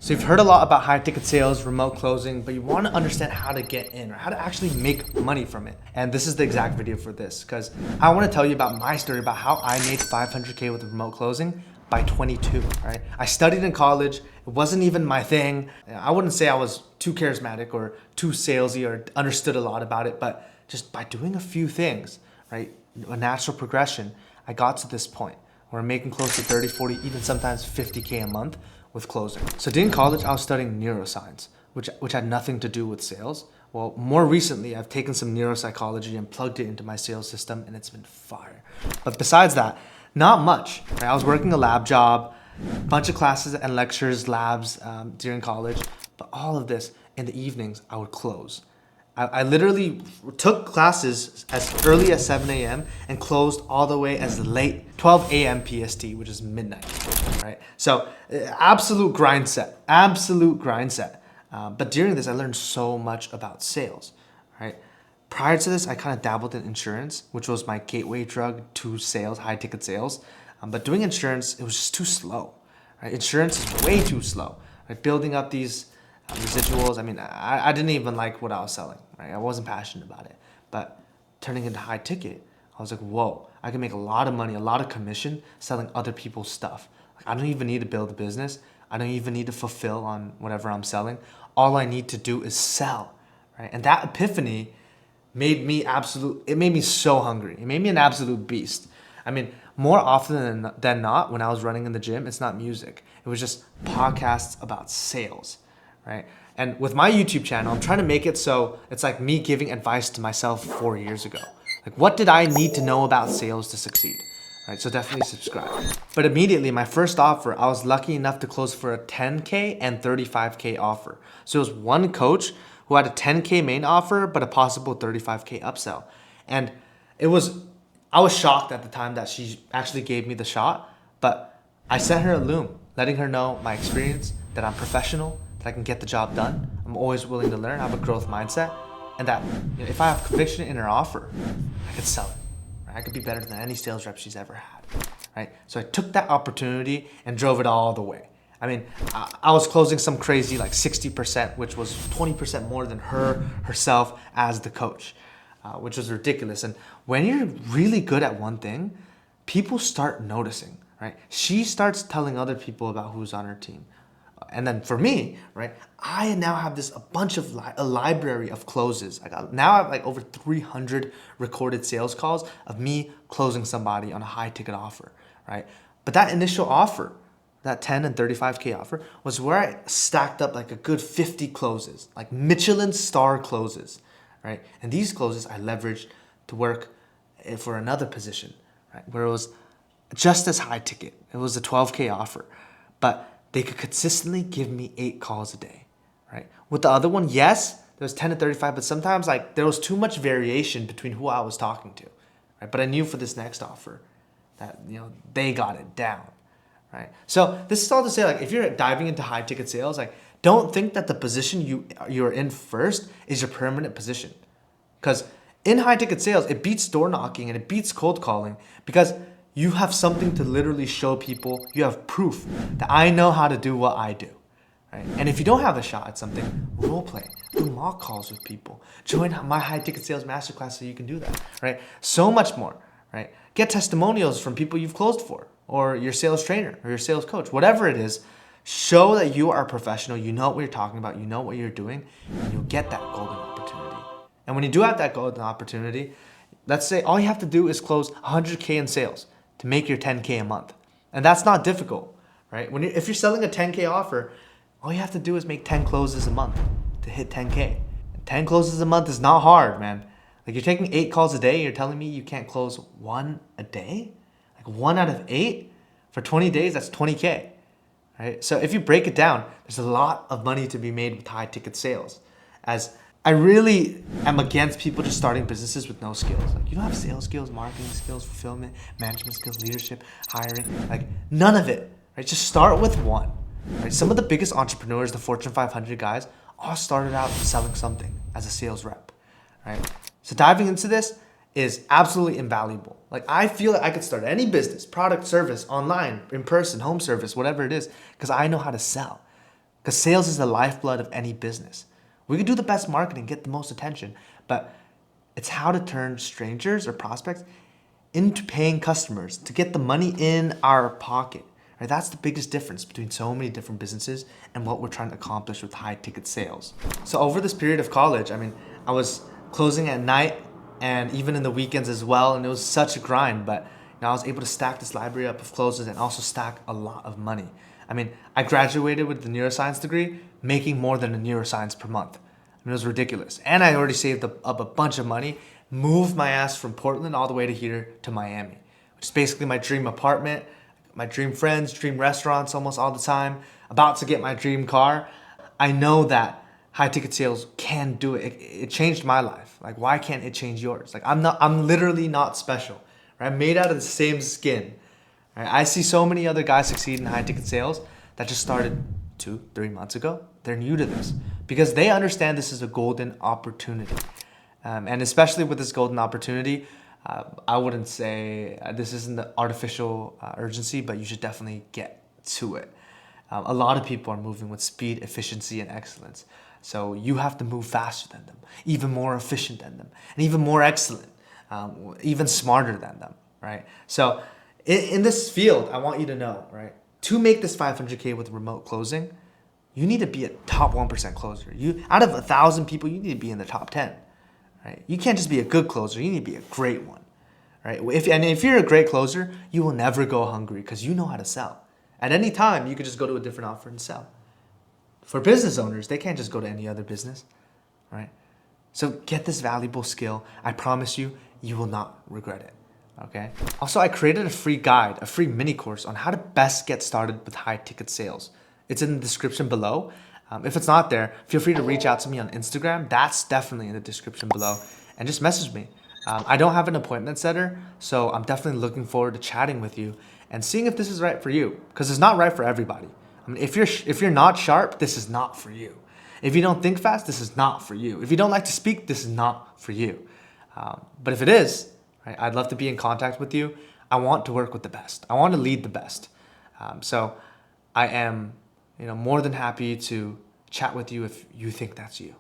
So you've heard a lot about high ticket sales, remote closing, but you want to understand how to get in or how to actually make money from it. And this is the exact video for this because I want to tell you about my story about how I made 500K with remote closing by 22, right? I studied in college. It wasn't even my thing. I wouldn't say I was too charismatic or too salesy or understood a lot about it, but just by doing a few things, right? A natural progression, I got to this point where I'm making close to 30, 40, even sometimes 50K a month with closing. So during college, I was studying neuroscience, which had nothing to do with sales. Well, more recently, I've taken some neuropsychology and plugged it into my sales system, and it's been fire. But besides that, not much. Right? I was working a lab job, a bunch of classes and lectures, labs during college, but all of this in the evenings, I would close. I literally took classes as early as 7 a.m. and closed all the way as late 12 a.m. PST, which is midnight, right? So absolute grind set, absolute grind set. But during this, I learned so much about sales, right? Prior to this, I kind of dabbled in insurance, which was my gateway drug to sales, high ticket sales. But doing insurance, it was just too slow, right? Insurance is way too slow, right? Building up these residuals. I mean, I didn't even like what I was selling, right? I wasn't passionate about it. But turning into high ticket, I was like, whoa, I can make a lot of money, a lot of commission selling other people's stuff. Like, I don't even need to build a business. I don't even need to fulfill on whatever I'm selling. All I need to do is sell, right? And that epiphany it made me so hungry. It made me an absolute beast. I mean, more often than not, when I was running in the gym, it's not music. It was just podcasts about sales, right? And with my YouTube channel, I'm trying to make it so it's like me giving advice to myself 4 years ago. Like, what did I need to know about sales to succeed? Right, so definitely subscribe. But immediately, my first offer, I was lucky enough to close for a 10K and 35K offer. So it was one coach who had a 10K main offer, but a possible 35K upsell. And I was shocked at the time that she actually gave me the shot, but I sent her a loom, letting her know my experience, that I'm professional, that I can get the job done. I'm always willing to learn, I have a growth mindset, and that if I have conviction in her offer, I could sell it. Right? I could be better than any sales rep she's ever had. Right? So I took that opportunity and drove it all the way. I mean, I was closing some crazy like 60%, which was 20% more than herself as the coach, which was ridiculous. And when you're really good at one thing, people start noticing, right? She starts telling other people about who's on her team. And then for me, right, I now have a library of closes. Now I have like over 300 recorded sales calls of me closing somebody on a high ticket offer, right? But that initial offer, that 10 and 35K offer, was where I stacked up like a good 50 closes, like Michelin star closes, right? And these closes I leveraged to work for another position, right? Where it was just as high ticket. It was a 12K offer, but they could consistently give me 8 calls a day, right? With the other one, yes, there was 10 to 35, but sometimes like there was too much variation between who I was talking to, right? But I knew for this next offer that, they got it down, right? So this is all to say, like, if you're diving into high ticket sales, like, don't think that the position you're in first is your permanent position. Because in high ticket sales, it beats door knocking and it beats cold calling because you have something to literally show people. You have proof that I know how to do what I do, right? And if you don't have a shot at something, role play, do mock calls with people, join my high ticket sales masterclass so you can do that, right? So much more, right? Get testimonials from people you've closed for, or your sales trainer or your sales coach, whatever it is. Show that you are a professional, you know what you're talking about, you know what you're doing, and you'll get that golden opportunity. And when you do have that golden opportunity, let's say all you have to do is close 100K in sales to make your 10K a month. And that's not difficult, right? If you're selling a 10K offer, all you have to do is make 10 closes a month to hit 10K. And 10 closes a month is not hard, man. Like, you're taking 8 calls a day, you're telling me you can't close 1 a day? Like 1 out of 8? For 20 days, that's 20K, right? So if you break it down, there's a lot of money to be made with high ticket sales. As I really am against people just starting businesses with no skills. Like, you don't have sales skills, marketing skills, fulfillment, management skills, leadership, hiring, like none of it, right? Just start with one, right? Some of the biggest entrepreneurs, the Fortune 500 guys, all started out selling something as a sales rep, right? So diving into this is absolutely invaluable. Like, I feel like I could start any business, product, service, online, in person, home service, whatever it is, because I know how to sell. because sales is the lifeblood of any business. We can do the best marketing, get the most attention, but it's how to turn strangers or prospects into paying customers to get the money in our pocket. Right? That's the biggest difference between so many different businesses and what we're trying to accomplish with high ticket sales. So over this period of college, I was closing at night and even in the weekends as well, and it was such a grind, but I was able to stack this library up of closes and also stack a lot of money. I graduated with the neuroscience degree, making more than a neuroscience per month. It was ridiculous. And I already saved up a bunch of money, moved my ass from Portland all the way to here to Miami, which is basically my dream apartment, my dream friends, dream restaurants almost all the time, about to get my dream car. I know that high ticket sales can do it. It changed my life. Like, why can't it change yours? Like, I'm literally not special. Right? I'm made out of the same skin. Right? I see so many other guys succeed in high ticket sales that just started 2-3 months ago. They're new to this because they understand this is a golden opportunity. And especially with this golden opportunity, I wouldn't say this isn't the artificial urgency, but you should definitely get to it. A lot of people are moving with speed, efficiency, and excellence. So you have to move faster than them, even more efficient than them, and even more excellent, even smarter than them, right? So in this field, I want you to know, right? To make this 500K with remote closing, you need to be a top 1% closer. Out of 1,000 people, you need to be in the top 10. Right? You can't just be a good closer. You need to be a great one, right? If you're a great closer, you will never go hungry because you know how to sell. At any time, you could just go to a different offer and sell. For business owners, they can't just go to any other business, right? So get this valuable skill. I promise you, you will not regret it, okay? Also, I created a free guide, a free mini course on how to best get started with high ticket sales. It's in the description below. If it's not there, feel free to reach out to me on Instagram. That's definitely in the description below. And just message me. I don't have an appointment setter, so I'm definitely looking forward to chatting with you and seeing if this is right for you. Because it's not right for everybody. If you're not sharp, this is not for you. If you don't think fast, this is not for you. If you don't like to speak, this is not for you. But if it is, right, I'd love to be in contact with you. I want to work with the best. I want to lead the best. So I am more than happy to chat with you if you think that's you.